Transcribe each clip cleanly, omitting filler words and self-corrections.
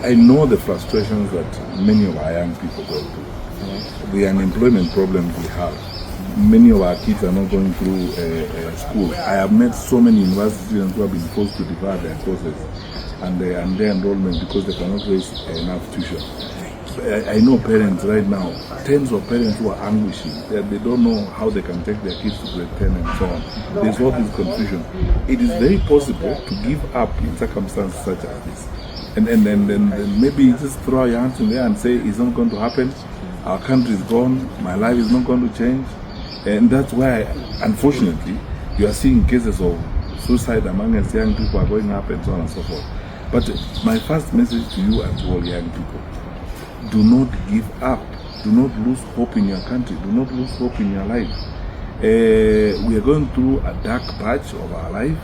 I know the frustrations that many of our young people go through. The unemployment problem we have. Many of our kids are not going through school. I have met so many university students who have been forced to defer their courses and their enrollment because they cannot raise enough tuition. I know parents right now, tens of parents who are anguishing. They don't know how they can take their kids to grade 10 and so on. There's all this confusion. It is very possible to give up in circumstances such as this. And then maybe just throw your hands in there and say, it's not going to happen. Our country is gone. My life is not going to change. And that's why, unfortunately, you are seeing cases of suicide among us young people are going up and so on and so forth. But my first message to you and to all young people, do not give up. Do not lose hope in your country. Do not lose hope in your life. We are going through a dark patch of our life,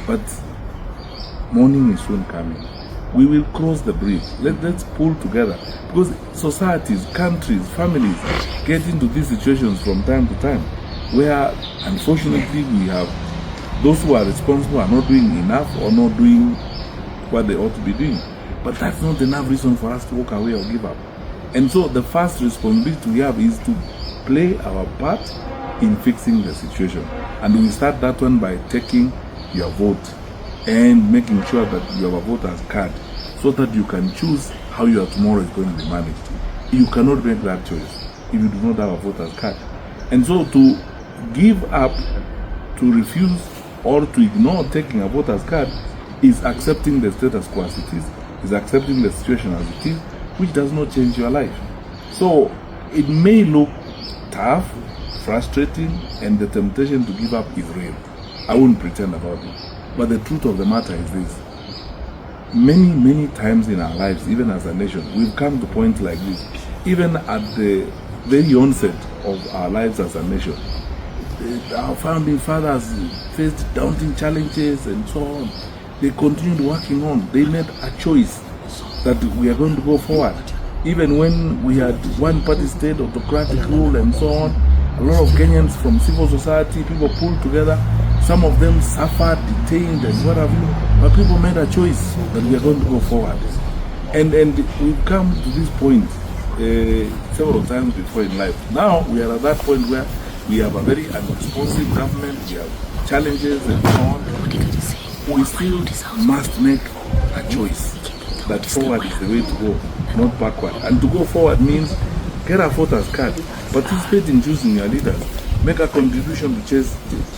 but morning is soon coming. We will cross the bridge. Let's pull together. Because societies, countries, families get into these situations from time to time where, unfortunately, we have those who are responsible are not doing enough or not doing what they ought to be doing. But that's not enough reason for us to walk away or give up. And so the first responsibility we have is to play our part in fixing the situation. And we start that one by taking your vote and making sure that you have a voter's card so that you can choose how your tomorrow is going to be managed. You cannot make that choice if you do not have a voter's card. And so to give up, to refuse, or to ignore taking a voter's card is accepting the status quo as it is accepting the situation as it is, which does not change your life. So it may look tough, frustrating, and the temptation to give up is real. I won't pretend about it. But the truth of the matter is this. Many times in our lives, even as a nation, we've come to points like this. Even at the very onset of our lives as a nation, our founding fathers faced daunting challenges and so on. They continued working on. They made a choice that we are going to go forward. Even when we had one-party state, autocratic rule and so on, a lot of Kenyans from civil society, people pulled together. Some of them suffered, detained and what have you. But people made a choice that we are going to go forward. And we've come to this point several times before in life. Now we are at that point where we have a very unresponsive government, we have challenges and so on. We still must make a choice that forward is the way to go, not backward. And to go forward means get a voter's card, participate in choosing your leaders, make a contribution to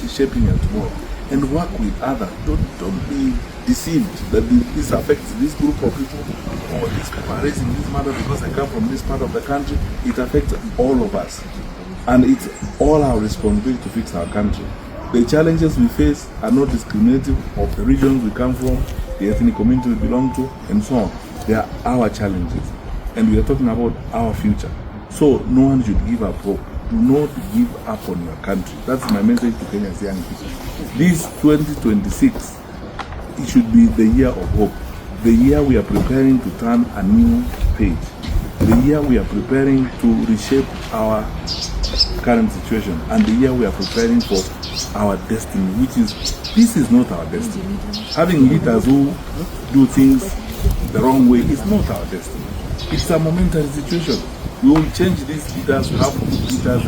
shaping your tomorrow, and work with others. Don't be deceived that this affects this group of people or these people are raising this matter because they come from this part of the country. It affects all of us, and it's all our responsibility to fix our country. The challenges we face are not discriminative of the regions we come from, the ethnic community we belong to, and so on. They are our challenges, and we are talking about our future. So no one should give up hope. Do not give up on your country. That's my message to Kenya's young people. This 2026, it should be the year of hope. The year we are preparing to turn a new page. The year we are preparing to reshape our current situation. And the year we are preparing for our destiny, which is, this is not our destiny. Having leaders who do things the wrong way is not our destiny. It's a momentary situation. We will change these leaders, have leaders.